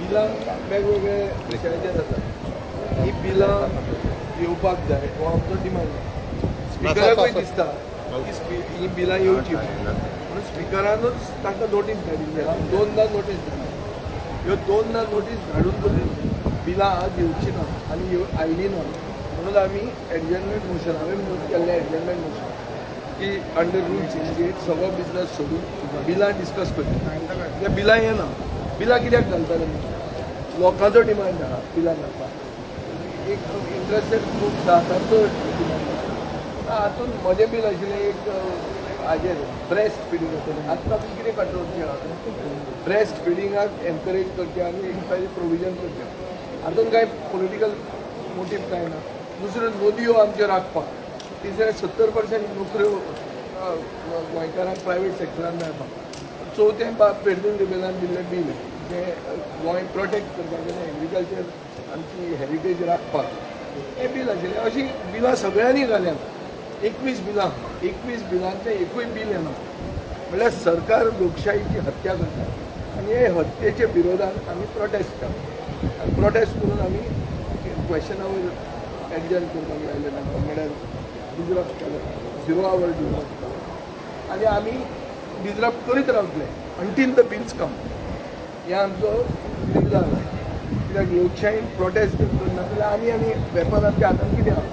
बिलां वेगवेगळे विशयाचेर जाता. ही बिलां येवपाक जाय हो आमचो डिमांड. स्पिकराकूय दिसता की ही बिलां येवची म्हणून स्पिकरानूच तांकां नोटीस धाडिल्ली आसा. दोनदा नोटीस धाडली. ह्यो दोनदा नोटीस धाडून सुद्दां बिलां आज येवची ना आनी आयली ना म्हणून आमी एडजर्नमेंट मोशन हांवें मूव केल्लें एडजर्नमेंट मोशन की अंडर रूल 68 सगळो बिजनस सोडून बिलां डिस्कस करता. त्या बिलां येना. बिलां कित्याक घालताले लोकांचो डिमांड आहा बिलां घालपाक. एक इंट्रस्टेड ग्रुप्स आहा तांचो डिमांड आहा. हातून म्हजें बील आशिल्लें एक हाजेर ब्रेस्ट फिडींग आतां आमी कितें कंट्रोलचें आहा ब्रेस्ट फिडिंगाक एनकरेज करचें आनी एक ताजें प्रोविजन करचें. हातून कांय पॉलिटिकल मोटीव कांय ना. दुसऱ्यो नदयो आमच्यो राखपाक. तिसरें 70% नोकऱ्यो गोंयकारांक प्रायवेट सेक्टरान मेळपाक. चवथें फेडरल रिबेलान दिल्लें बील जें गोंय प्रोटेक्ट करपाक आनी एग्रीकल्चर आमची हेरिटेज राखपाक हें बील आशिल्लें. अशीं बिलां सगळ्यांनी घाल्यात. 21 बिलां 21 बिलांचें एकूय बील येना म्हणल्यार सरकार लोकशायेची हत्या करता. आनी हे हत्येच्या विरोधात आमी प्रोटेस्ट केला. आनी प्रोटेस्ट करून आमी क्वेश्चनावर एडजर्न करपाक लायले तांकां म्हणल्यार डिजरप्ट केलें 0 आवर डिजरप्ट केलो आनी आमी डिजरप्ट करीत रावतले अंटील द बिल्स कम. हें आमचो निर्धार आसा. कित्याक लोकशायेन प्रोटेस्ट करना जाल्यार आमी वेपन आमच्या हातान कितें आहा.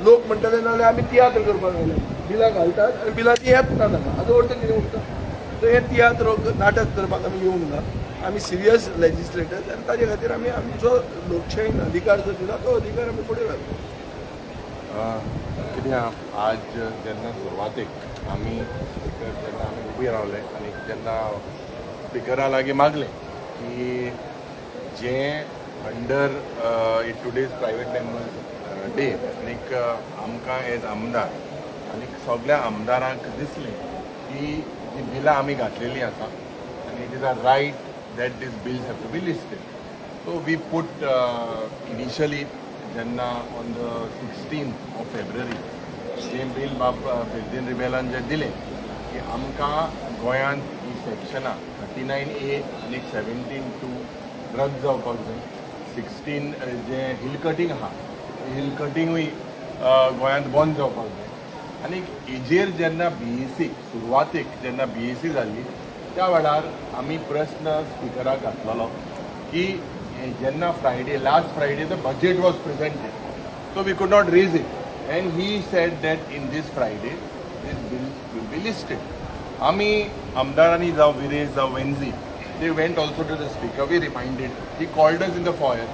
लोक म्हणटाले नाजाल्यार आमी तियात्र करपाक लायले. बिलां घालतात आनी बिलां ती येत ना तांकां हाजो अर्थ कितें उरता. सो हें तियात्र नाटक करपाक आमी येवंक ना. आमी सिरियस लेजिस्लेटर्स आनी ताजे खातीर आमी आमचो लोकशायेन अधिकार जो दिला तो अधिकार आमी फुडें व्हरतले. कित्याक आज जेन्ना सुरवातेक आमी स्पिकर जेन्ना आमी उबी रावले आनी जेन्ना स्पिकरा लागीं मागलें की जें under today's private members day आनीक आमकां एज आमदार आनीक सगळ्या आमदारांक दिसलें की जी बिलां आमी घातलेलीं आसा आनी it is a right that these bills have to be listed. So we put initially जेन्ना on the 16th of February जें बील बाब फेर्देन रिबेलान जें दिलें की आमकां गोंयांत ही सेक्शनां 39A आनी 17(2) रद्द जावपाक जाय. 16 जें हिल कटींग आहा हिल कटींगूय गोंयांत बंद जावपाक जाय. आनी हेजेर जेन्ना BEC सुरवातेक जेन्ना BEC जाल्ली त्या वेळार आमी प्रस्न स्पिकराक घातलेलो की जेन्ना Friday last Friday the budget was presented so we could not raise it and he said that in these Friday these bill will be listed. आमी आमदारांनी जावं विरेज जावं वेन्झी they went also to the speaker. We reminded. He called us in the foyer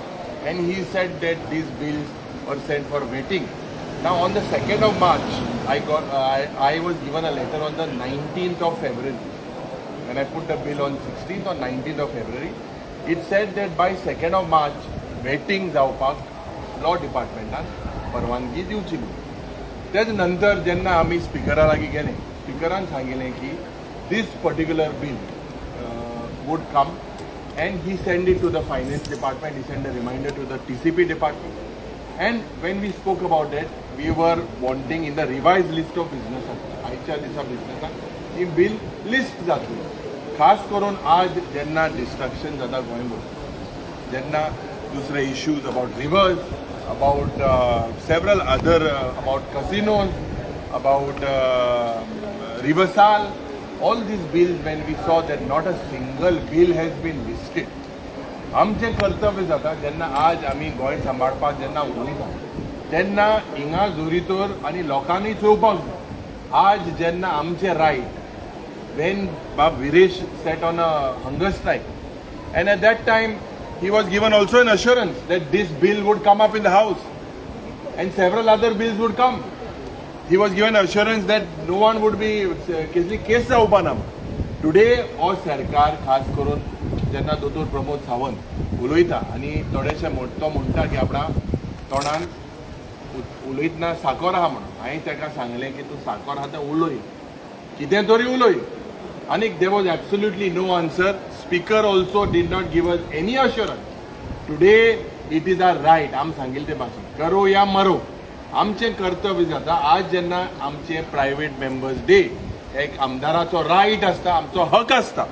and he said that these bills were sent for waiting. Now on the 2nd of March, I was given a letter on the 19th of February. When I put the bill on 16th or 19th of February, it said that by 2nd of March, waiting जावपाक law departmentan परवानगी दिवची. त्याच नंतर जेन्ना आमी स्पिकरा लागीं गेले स्पिकरान सांगिल्लें की this particular bill would come and he sent it to the finance department. He sent a reminder to the TCP department. And when we spoke about that, we were wanting in the revised list of businesses, आयच्या दिसा businesses, ही bill list जातली. खास करून आज जेन्ना destruction जाता गोंयभर, जेन्ना दुसरे issues about rivers, about several other, about casinos, about Riversal, all these bills, when we saw that not a single bill has been listed, आमचें कर्तव्य जाता जेन्ना आज आमी गोंय सांबाळपाक जेन्ना उलयता तेन्ना हिंगा जोरीतोर आनी लोकांनी चोवपाक जाय. आज जेन्ना आमचे right when Bab Viresh sat on a hunger strike and at that time he was given also an assurance that this bill would come up in the house and several other bills would come. He was given assurance that no one would be case जावपाना. Today all सरकार खास करून जेन्ना दोतोर प्रमोद सावंत उलयता आनी थोडेशे तो म्हणटा की आपणा तोंडान उलयतना साकर आहा म्हणून हांवें ताका सांगलें की तूं साकर आहा तें उलय कितें तरी उलय. And there was absolutely no answer. Speaker also did not give us any assurance. Today it is our right. आम सांगिल ते भाशेन करो या मरो आमचें कर्तव्य जाता. आज जेन्ना आमचे प्रायवेट मेंबर्स डे एक आमदाराचो रायट आसता आमचो हक आसता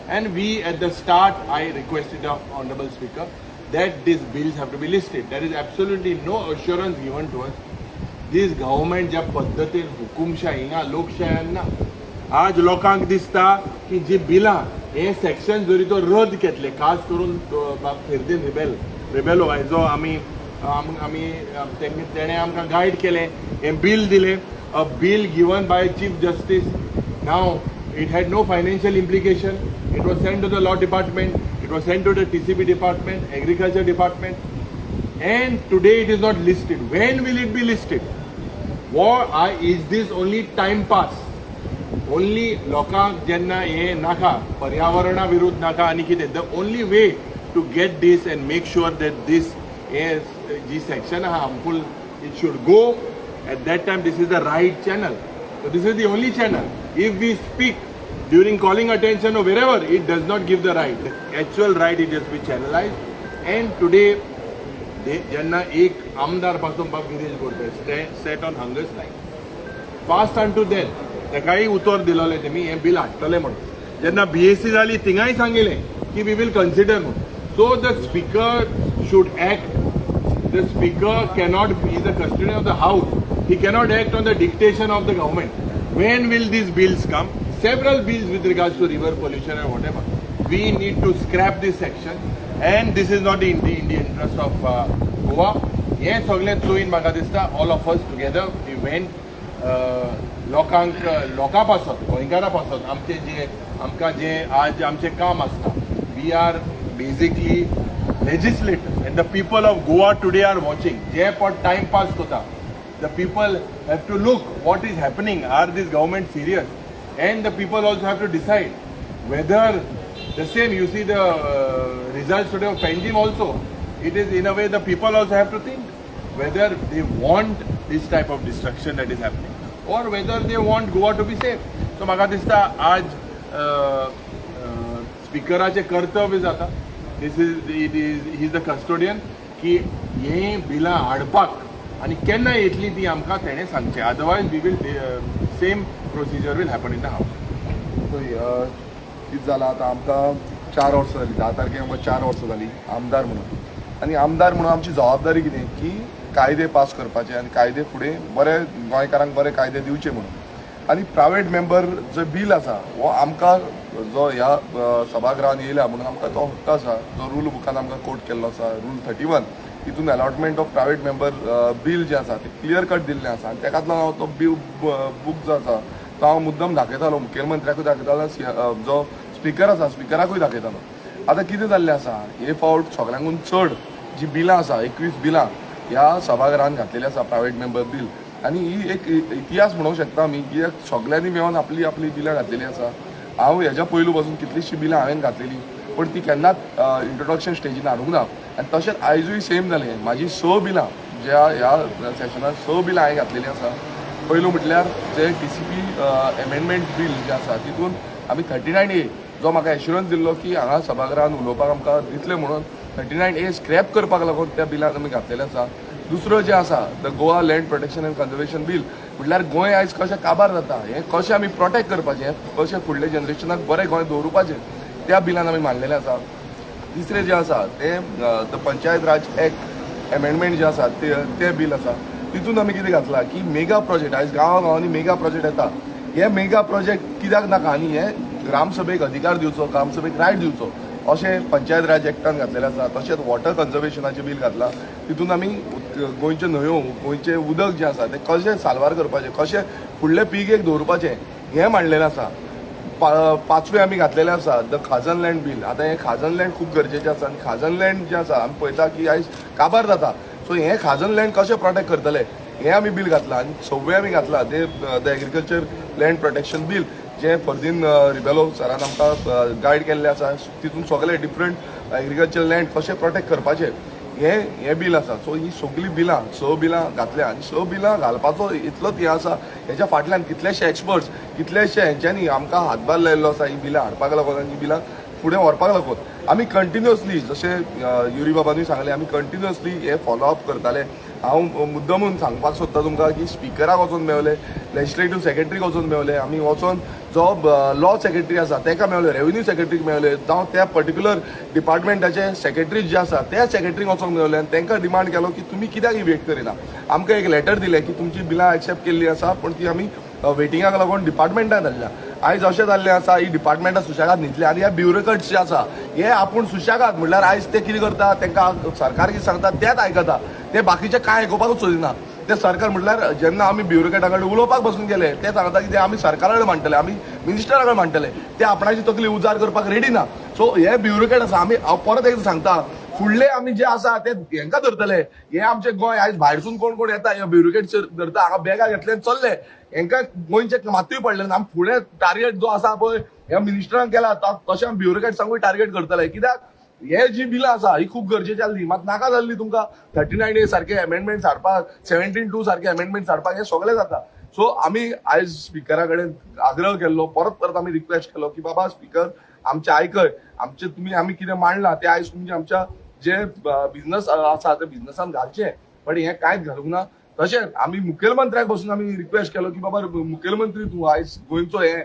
And we at the start, I requested the Honorable Speaker that these bills have to be listed. There is absolutely no assurance given to us. This government ज्या पद्धतीन हुकुमशाही हिंगा लोकशाही ना. आज लोकांक दिसता की जी बिलां हे सेक्शन जरी तो रद्द केतले खास करून फेर्देन रिबेलो हेजो आमी तेणे आमकां गायड केले हे बिल दिले a bill given by chief justice now it had no financial implication it was send to the law department it was send to the TCB department agriculture department and today it is not listed. When will it be listed? Is this only time pass? Only लोकांक जेन्ना हे नाका पर्यावरणा विरुद्ध नाका आनी कितें the only way to get this and make sure that this is G section harmful it should go at that time. This is the right channel. So this is the only channel. If we speak during calling attention or wherever, it does not give the right. The actual right it has been channelized. And today जेन्ना एक आमदार पासून बाब Girish Borkar set on hungers lion fast and to death तेकाय उतर दिलोले तेमी हें बिल हाडटले म्हणून जेन्ना BSc जाली थिंगाय सांगिल्लें की वी वील कन्सिडर म्हणून. So the speaker should act. The speaker cannot is the custodian of the house. He cannot act on the dictation of the government. When will these bills come? Several bills with regards to river pollution and whatever. We need to scrap this section, and this is not in the interest of Goa. Yes, सगळे चोईन म्हाका दिसता all of us together we went लोकां पासत गोंयकारां पासत आमकां जे आज आमचें काम आसता. We are basically legislators and the people of Goa today are watching. जे पण time pass कोता. The people have to look what is happening. Are this government serious? And the people also have to decide whether the same, you see the results today of Panjim also. It is in a way the people also have to think whether they want this type of destruction that is happening or whether they want Goa to be safe. So म्हाका दिसता आज स्पीकराचे कर्तव्य जाता. He is the custodian की हे बिलां हाडपाक आनी केन्ना येतली ती आमकां तेणें सांगचें. Otherwise we will same procedure will happen in the house. कितें जालां आतां आमकां 4 वर्सां जालीं. 10 तारखेक आमकां 4 वर्सां जालीं आमदार म्हणून. आनी आमदार म्हणून आमची जबाबदारी कितें की कायदे पास करपाचे आनी कायदे फुडें बरे गोंयकारांक बरे कायदे दिवचे म्हणून. आनी प्रायवेट मेंबर जो बील आसा हो आमकां जो ह्या सभागृहान येयला म्हणून आमकां तो हक्क आसा जो रूल बुकान आमकां कोट केल्लो आसा रूल 31. तितून allotment of private member bill जें आसा तें क्लियर कट दिल्लें आसा आनी तेकाच लागून हांव तो बूक जो आसा तो हांव मुद्दम दाखयतालो मुखेलमंत्र्याकूय दाखयतालो जो स्पीकर आसा स्पीकराकूय दाखयतालो. आतां कितें जाल्लें आसा हे फावट सगळ्यांकून चड जी बिलां आसा 21 बिलां ह्या सभागृहान घातलेली आसा प्रायवेट मेंबर बील. आनी ही एक इतिहास म्हणूंक शकता आमी कित्याक सगळ्यांनी मेळून आपली आपली बिलां घातलेली आसा. हांव हेज्या पयलू पासून कितलींशीं बिलां हांवें घातलेली पण ती केन्नाच इंट्रोडक्शन स्टेजीन हाडूंक ना. आनी तशेंच आयजूय सेम जालें. म्हाजी 6 बिलां ज्या ह्या सेशनान 6 बिलां हांवें घातलेलीं आसा. पयलू म्हटल्यार जे TCB एमेंडमेंट बील जे आसा तितून आमी 39A जो म्हाका एश्युरन्स दिल्लो की हांगा सभागृहान उलोवपाक आमकां दितले म्हणून 39A स्क्रॅप करपाक लागून त्या बिलाक आमी घातलेले आसा. दुसरो जे आसा the Goa land protection end conservation bill म्हटल्यार गोंय आयज कशें काबार जाता हें कशें आमी प्रोटेक्ट करपाचें कशें फुडल्या जनरेशनाक बरें गोंय दवरुपाचें त्या बिलान आमी मांडलेलें आसा. तिसरें जें आसा तें the panchayat Raj act amendment जे आसा तें बील आसा. तितून आमी कितें घातलां की मेगा प्रोजेक्ट आयज गांवांनी मेगा प्रोजेक्ट येता. हे मेगा प्रोजेक्ट कित्याक नाका आनी हे ग्रामसभेक अधिकार दिवचो ग्रामसभेक रायट दिवचो अशें पंचायत राज एक्टान घातलेलें आसा. तशेंच वॉटर कन्जर्वेशनाचें बील घातलां. तितून आमी गोंयच्यो न्हंयो गोंयचें उदक जें आसा तें कशें साल्वार करपाचें कशें फुडले पिळगेक दवरपाचें हें मांडलेलें आसा. 5वें आमी घातलेलें आसा द खाजन लँड बील. आतां हें खाजन लँड खूब गरजेचें आसा आनी खाजन लँड जें आसा आमी पळयता की आयज काबार जाता. सो हें खाजन लँड कशें प्रोटेक्ट करतले हें आमी बील घातलां. आनी 6वें आमी घातलां the agriculture land protection bill जें फर्दीन रिबेलो सरान आमकां गायड केल्लें आसा. तितून सगळे डिफरंट एग्रीकल्चर लँड कशें प्रोटेक्ट करपाचें हें बील आसा. सो ही सगळीं बिलां 6 बिलां घातल्या आनी 6 बिलां घालपाचो इतलोच हें आसा. हेच्या फाटल्यान कितलेशे एक्सपर्ट्स कितलेशे हेंच्यांनी आमकां हातभार लायिल्लो आसा ही बिलां हाडपाक लागून आनी ही बिलां फुडें व्हरपाक लागून आमी कंटिन्युअसली जशें युरी बाबांनी सांगलें आमी कंटिन्युअसली हे फॉलोअप करताले. हांव मुद्दमून सांगपाक सोदता तुमकां की स्पिकराक वचून मेळ्ळे, लेजिस्लेटिव्ह सेक्रेटरीक वचून मेळ्ळे, आमी वचोन जो लॉ सेक्रेटरी आसा ताका मेळ्ळे, रेव्हेन्यू सेक्रेटरीक मेळ्ळे, जावं त्या पर्टिक्युलर डिपार्टमेंटाचे सेक्रेटरी जे आसा त्या सेक्रेटरीक वचोन मेळ्ळे आनी तांकां डिमांड केलो की तुमी कित्याक ही वेट करिना. आमकां एक लेटर दिलें की तुमची बिलां एक्सेप्ट केल्ली आसा पूण ती आमी वेटिंगाक लागून डिपार्टमेंटान धाडल्या. आयज अशें जाल्लें आसा ही डिपार्टमेंटां सुशेगाद न्हिदले आनी ह्या ब्युरोक्रेट्स जे आसा हे आपूण सुशेगाद म्हणल्यार आयज ते कितें करता तांकां सरकार कितें सांगता तेंच आयकता, ते बाकीचे कांय आयकुपाकूच सोदिना. ते सरकार म्हणल्यार जेन्ना आमी ब्युरोक्रेटा कडेन उलोवपाक बसून गेले ते सांगता की ते आमी सरकारा कडेन मांडटले, आमी मिनिस्टरा कडेन मांडटले, ते आपणाची तकली उजार करपाक रेडी ना. सो हे ब्युरोक्रेट आसा, आमी हांव परत एकदां सांगता फुडले आमी जे आसा ते हेंकां धरतले. हे आमचे गोंय आयज भायरसून कोण कोण येता हे ब्युरोक्रेट्स धरता, हांगा बॅगा घेतले चल्ले, हेंकां गोंयचे मातूय पडले ना. आमी फुडें टार्गेट जो आसा पळय ह्या मिनिस्टरान केला तशें आमी ब्युरोक्रेट्सांकूय टार्गेट करतले. कित्याक हे जी बिलां आसा ही खूब गरजेची आसली, मात नाका जाल्ली तुमकां 39A सारखे अमेंडमेंट हाडपाक, 17(2) सारखे अमेंडमेंट हाडपाक हे सगळें जाता. सो आमी आयज स्पिकरा कडेन आग्रह केल्लो, परत आमी रिक्वेस्ट केलो की बाबा स्पिकर आमचे आयकय, आमचे तुमी आमी कितें मांडलां ते आयज तुमचे आमच्या जे बिझनस आसा ते बिझनसान घालचे, पण हे कांयच घालूंक ना. तशेंच आमी मुखेलमंत्र्याक बसून आमी रिक्वेस्ट केलो की बाबा मुखेलमंत्री तूं आयज गोंयचो हे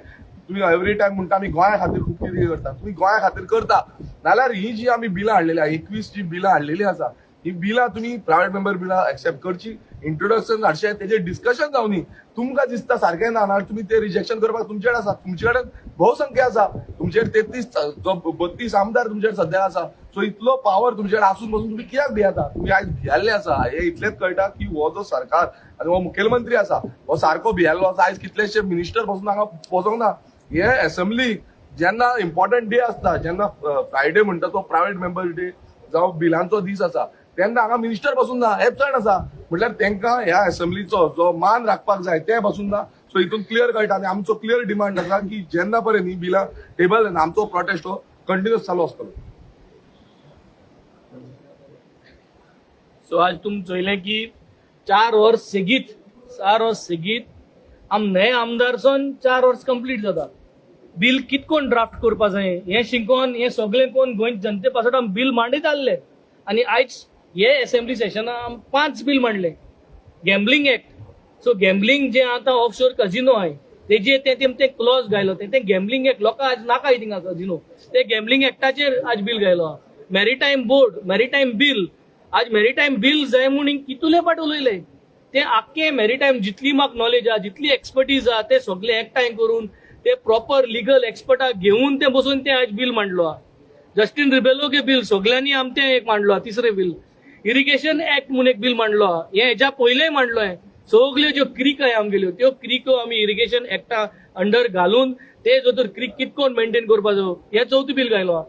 तुम्ही एवरी टायम म्हणटा आमी गोंया खातीर खूब कितें करता, तुम्ही गोंया खातीर करता नाल्यार ही जी आमी बिलां हाडलेली आहा 21 जी बिलां हाडलेली आसा ही बिलां तुम्ही प्रायव्हेट मेंबर बिलां एक्सेप्ट करची, इंट्रोडक्शन हाडचे, तेजेर डिस्कशन जावनी. तुमकां दिसता सारकें ना नाल्यार तुम्ही ते रिजेक्शन करपाक तुमचे कडेन आसा, तुमचे कडेन भोवसंख्या आसा, तुमचे 32 आमदार तुमचे सद्या आसा. सो इतलो पावर तुमचे कडेन आसून बसून तुम्ही कित्याक भियेता, तुम्ही आयज भियाल्ले आसा. हे इतलेच कळटा की हो जो सरकार आनी हो मुखेलमंत्री आसा हो सारको भियाल्लो आसा. आयज कितलेशे मिनिस्टर बसून हांगा पोचोंक ना. हे असेंब्ली जेन्ना इम्पॉर्टंट डे आसता, जेन्ना फ्रायडे म्हणटा तो प्रायव्हेट मेंबर डे जावं बिलांचो दीस आसा, तेन्ना हांगा मिनिस्टर बसून ना, एबसंट आसा. म्हटल्यार तांकां ह्या असेंब्लीचो जो मान राखपाक जाय ते बसून ना. सो हितून क्लियर कळटा आनी आमचो क्लियर डिमांड आसा की जेन्ना पर्यंत ही बिलां टेबल जायना आमचो प्रोटेस्ट हो कंटिन्युअस चालू आसतलो. सो आज तुम चोयलें की 4 वर्स सेगीत नये आमदारसून 4 वर्स कंप्लीट जाता. बिल कितकोन ड्राफ्ट करपा जाय हे शिकोन हे सगळे कोण गोंय जनते पासत बिल मांडीत आसले आनी आयज हे असेंब्ली सेशनान 5 बिल मांडले. गॅम्बलिंग एक्ट, सो गॅम्बलिंग जे आता ऑफशोर कझिनो आहे तेजे ते क्लॉज घायलो, ते गॅम्बलिंग एक्ट लोकां आज नाका थिंगा कझिनो, ते गॅम्बलिंग एक्टाचेर आज बिल घायलो. मॅरिटायम बोर्ड, मॅरिटायम बिल, आज मॅरिटायम बिल जाय म्हणून कितुले पाट उलयले. ते आख्खे मॅरिटायम जितली म्हाका नॉलेज आहा, जितली एक्सपर्टीज आहा ते सगळे एकठांय करून ते प्रॉपर लिगल एक्सपर्टाक घेऊन ते बसून ते आज बिल मांडलो. जस्टिन रिबेलोगे बिल सगळ्यांनी आमचे एक मांडलो, तिसरे बिल. इरिगेशन एक्ट म्हणून एक बिल मांडलो, हे हेच्या पयलेय मांडलोय. सगल्यो ज्यो क्रीक आय आमगेल्यो त्यो क्रीको आमी इरिगेशन एक्टा अंडर घालून ते जो तर क्रीक कितकोन मेंटेन करपाचो हे 4थं बिल घायलो.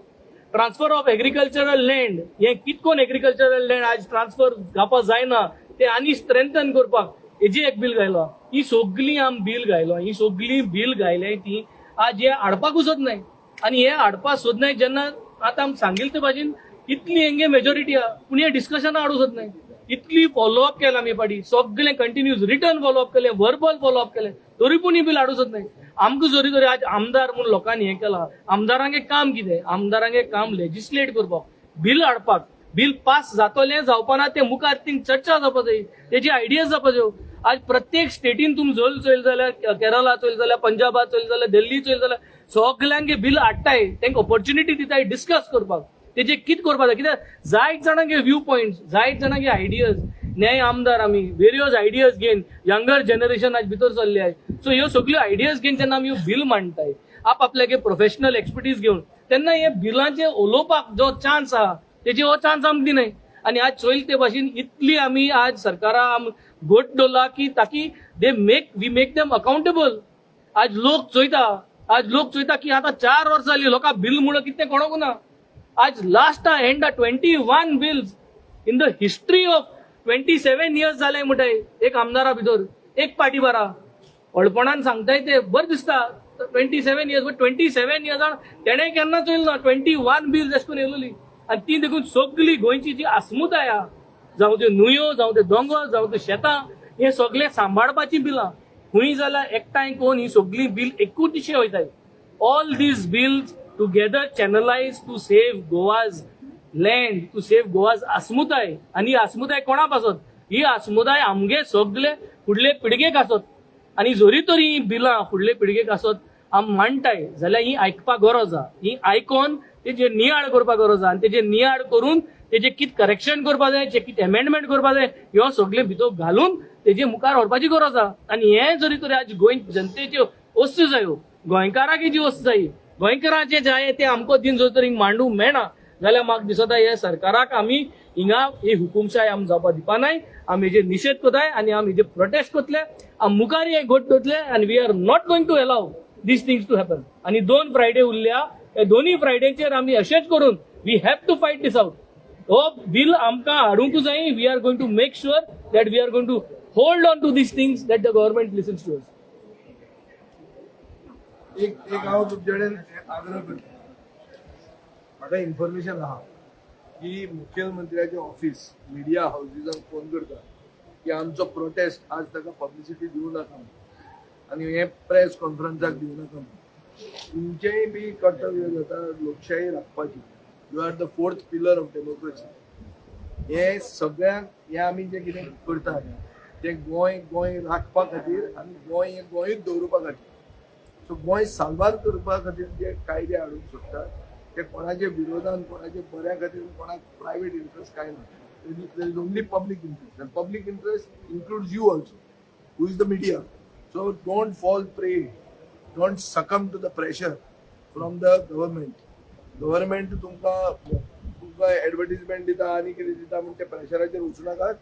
ट्रान्सफर ऑफ एग्रीकल्चरल लँड, हे कितकोन एग्रीकल्चरल लँड आज ट्रान्सफर जावपा जायना ते आनी स्ट्रेंथन करपाक हेजी एक बिल घायलो. ही सगळी आम बिल घायलो, ही सगळी बिल घायले ती आज हे हाडपाक सोदनाय. आनी हे हाडपाक सोदनाय जेन्ना आतां आमी सांगिल्ले ते भाशेन इतली हेंगे मेजॉरिटी आहा पूण हे डिस्कशनां हाडूं सोदनाय. इतली फॉलोअप केला आमी पाटी, सगळे कंटिन्यूस रिटर्न फॉलोअप केले, वर्बल फॉलोअप केले, तरी पूण ही बिल हाडूं सोदनाय. आमकां जरी तरी आज आमदार म्हणून लोकांनी हें केलां, आमदारांगे काम कितें, आमदारांगे काम लेजिस्लेट करपाक, बिल हाडपाक. बिल पास जातलें जावपाना ते मुखार ती चर्चा जावपा जाय, तेजी आयडियाज जावपा जाय. आज प्रत्येक स्टेटीन तुमी चोयल जाल्यार केरला चोयल जाल्यार पंजाबात चोयल जाल्यार दिल्ली चोयल जाल्यार सगळ्यांगे बिल हाडटाय, तांकां ऑपॉर्च्युनिटी दिताय डिस्कस करपाक, तेजे कितें करपाक जाय. कित्याक जायत जाणांगे व्यू पॉयंट्स, जायत जाणांगे आयडियाज, न्याय आमदार आमी वेरियस आयडियाज घेवन यंगर जनरेशन आज भितर चल्ले आय. सो ह्यो सगळ्यो आयडियाज घेवन जेन्ना आमी बिल मांडटाय आपल्यागे प्रोफेशनल एक्सपर्टीज घेवन, तेन्ना हे बिलांचे उलोवपाक जो चान्स आहा तेजे हो चान्स आमकां दिनाय. आनी आज चोयल ते भाशेन इतली आमी आज सरकारा गोट दवरला की ताकी वी मेक देम अकाउंटेबल. आज लोक चोयता की आता 4 वर्स जाली लोकां बिल म्हणून कितें कोणोक ना. आज last end 21 bills in the history of 27 years जाले म्हणटाय एक आमदारा भितर एक पार्टी बारा. अळपणान सांगताय ते बरें दिसता 27 इयर्स, बट 27 इयर्सान तेणें केन्ना चोयल ना. 21 बिल्स अशें करून येयलोली आनी ती देखून सगळी गोंयची जी आसमुताय आहा, जावं त्यो न्हंयो, जावं ते दोंगर, जावं ते शेतां, हे सगळे सांबाळपाची बिलां खूंय जाल्यार एकठांय कोन्न ही सगळी बिल एकूच दिशे वयताय. All these bills together channelize to save Goa's land, to save Goa's अस्मिताय. आणि ही अस्मिताय कोणाक आसत? ही अस्मिताय आमगे सगळे फुडले पिळगेक आसत. आणि जरी तरी ही बिलां फुडले पिळगेक आसत आम मांडटाय जाल्यार ही आयकपाक गरज आहा. ही आयकोन तेजे नियाळ करपाक गरज आहा. आनी तेजे नियाळ करून तेजे कित करेक्शन करपा जाय, जे कित अमेंडमेंट करपा जाय, ह्यो सगळे भितर घालून तेजे मुखार व्हरपाची गरज आहा. आनी हे जरी तरी आज गोंय जनतेच्यो वस्तू जायो, गोंयकाराक जी वस्त जायी, गोंयकारांचे जाय ते आमको दिन जर तरी मांडूंक मेळना जाल्यार म्हाका दिसता हे सरकाराक आमी हिंगा ही हुकुमशाही आमी जावपा दिवपा नाय. आमी हेजे निशेध कोताय आनी आमी हेजे प्रोटेस्ट कोतले. आमी मुखार हे घोट दोतले आनी we are not going to allow these things to happen. आनी 2 फ्रायडे उरल्या, हे दोन्ही फ्रायडेचेर आमी अशेंच करून we have to fight this out. हो बिल आमकां हाडूंकूच जाय. We are going to make sure that we are going to hold on to these things that the government listens to us. एक हांव तुमचे कडेन आग्रह करता. म्हाका इन्फॉर्मेशन आहा की मुख्यमंत्र्याचे ऑफिस मिडिया हाऊसिसांक फोन करता की आमचो प्रोटेस्ट आज ताका पब्लिसिटी दिवं नाका आनी हे प्रेस कॉन्फरन्साक दिवं नाका. तुमचेय बी कर्तव्य जाता लोकशाही राखपाची. You are the 4th pillar of democracy. हे सगळ्यांक हे आमी जे कितें करता ते गोंय राखपा खातीर आनी गोंय हे गोंयूच दवरपा खातीर. सो गोंय साल्वार करपा खातीर जे कायदे हाडूंक सोदतात ते कोणाचे विरोधान, कोणाचे बऱ्या खातीर, कोणाक प्रायवेट इंटरेस्ट काय ना. There is only public interest and public interest includes you also who is the media. So don't fall prey, don't succumb to the pressure from the government. Government तुमकां एडवर्टिजमेंट दिता आनी कितें दिता म्हणून ते प्रेशराचेर वचूं नाकात.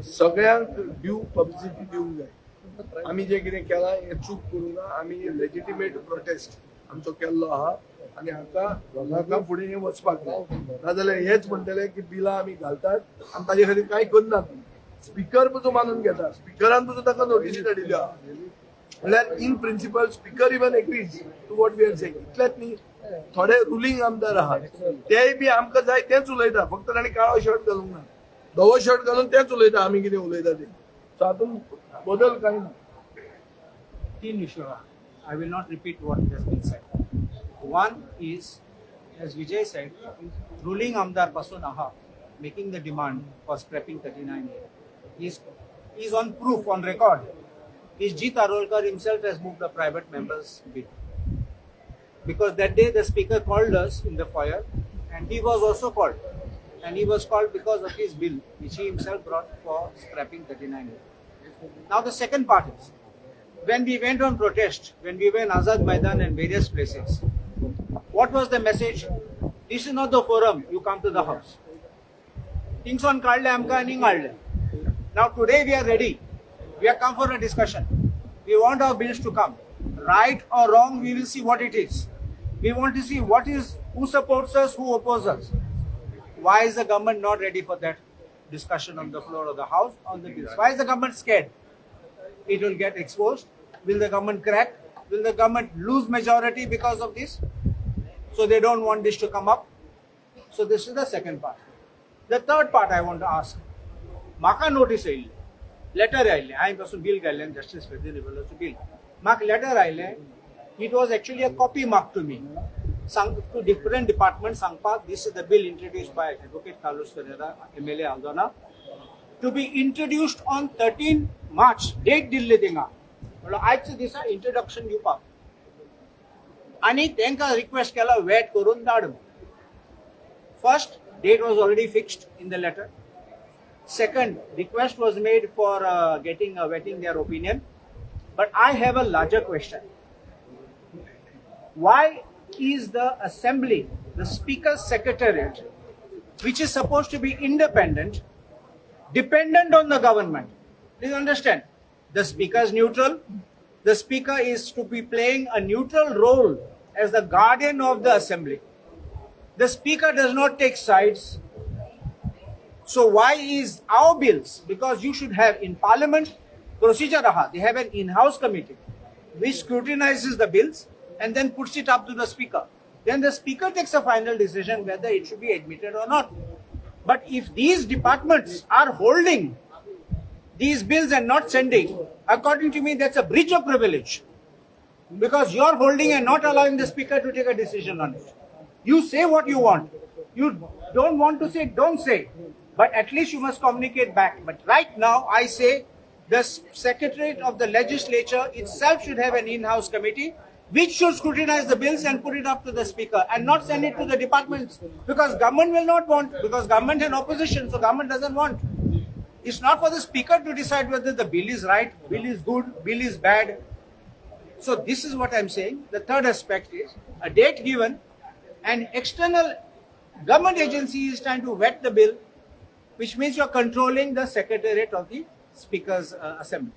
सगळ्यांक ड्यू पब्लिसिटी दिवंक जाय. आमी जे कितें केलां हें चूक करूं ना. आमी लेजिटिमेट प्रोटेस्ट आमचो केल्लो आहा आनी हाका फुडें हें वचपाक जाय. नाजाल्यार हेच म्हणटले की बिलां आमी घालतात आनी ताजे खातीर कांय करनात. स्पिकर पसून मानून घेता. स्पिकरान पसून ताका नोटीसी धाडिल्ल्यो आहा. म्हणल्यार in principle speaker even agrees to what we are saying. इतलेंच न्ही, थोडे रुलींग आमदार आहात तेय बी आमकां जाय तेंच उलयता. फक्त तांणी काळो शर्ट घालूंक ना, धवो शर्ट घालून तेंच उलयता आमी कितें उलयता ते. सो हातूंत बदल कांय ना. 3 issues. I will not repeat what has been said. One is, as Vijay said, ruling Amdar Pasun Aha making the demand for scrapping 39A is on proof, on record. Is Jeet Arolkar himself has moved a private member's bill. Because that day the speaker called us in the foyer and he was also called. And he was called because of his bill which he himself brought for scrapping 39A. Now the second part is, when we went on protest, when we were in Azad Maidan and various places, what was the message? This is not the forum, you come to the house. Things on kaadle amka ani kaadle. Now today we are ready. We have come for a discussion. We want our bills to come. Right or wrong, we will see what it is. We want to see who supports us, who opposes us. Why is the government not ready for that discussion on the floor of the house on the bills? Why is the government scared? It will get exposed. Will the government crack? Will the government lose majority because of this? So they don't want this to come up. So this is the second part. The third part I want to ask. Maka notice aile, letter aile. I am person bill gaile, Justice Federal Revolution bill. Mak letter aile. It was actually a copy mark to me. To different departments, Sangpa, this is the bill introduced by Advocate Carlos Ferreira, MLA Aldona, to be introduced on 13 March. Date dille denga. आजचं दिसा introduction दिवपाक आणि तांकां request केला wait करून धाड. First date was already fixed in the letter. Second request was made for getting waiting their opinion. But I have a larger question. Why is the assembly, the speaker's secretariat, which is supposed to be independent, dependent on the government? Please understand. The speaker is neutral. The speaker is to be playing a neutral role as the guardian of the assembly. The speaker does not take sides. So why is our bills? Because you should have in parliament procedure raha. They have an in-house committee which scrutinizes the bills and then puts it up to the speaker. Then the speaker takes a final decision whether it should be admitted or not. But if these departments are holding these bills and not sending, according to me, that's a breach of privilege. because you're holding and not allowing the speaker to take a decision on it. You say what you want. You don't want to say, don't say. But at least you must communicate back. But right now, I say the Secretariat of the Legislature itself should have an in-house committee which should scrutinize the bills and put it up to the speaker and not send it to the departments, because government will not want, because government and opposition, so government doesn't want. It's not for the speaker to decide whether the bill is right, bill is good, bill is bad. So this is what I'm saying. The third aspect is a date given, and external government agency is trying to vet the bill, which means you're controlling the Secretariat of the Speaker's Assembly.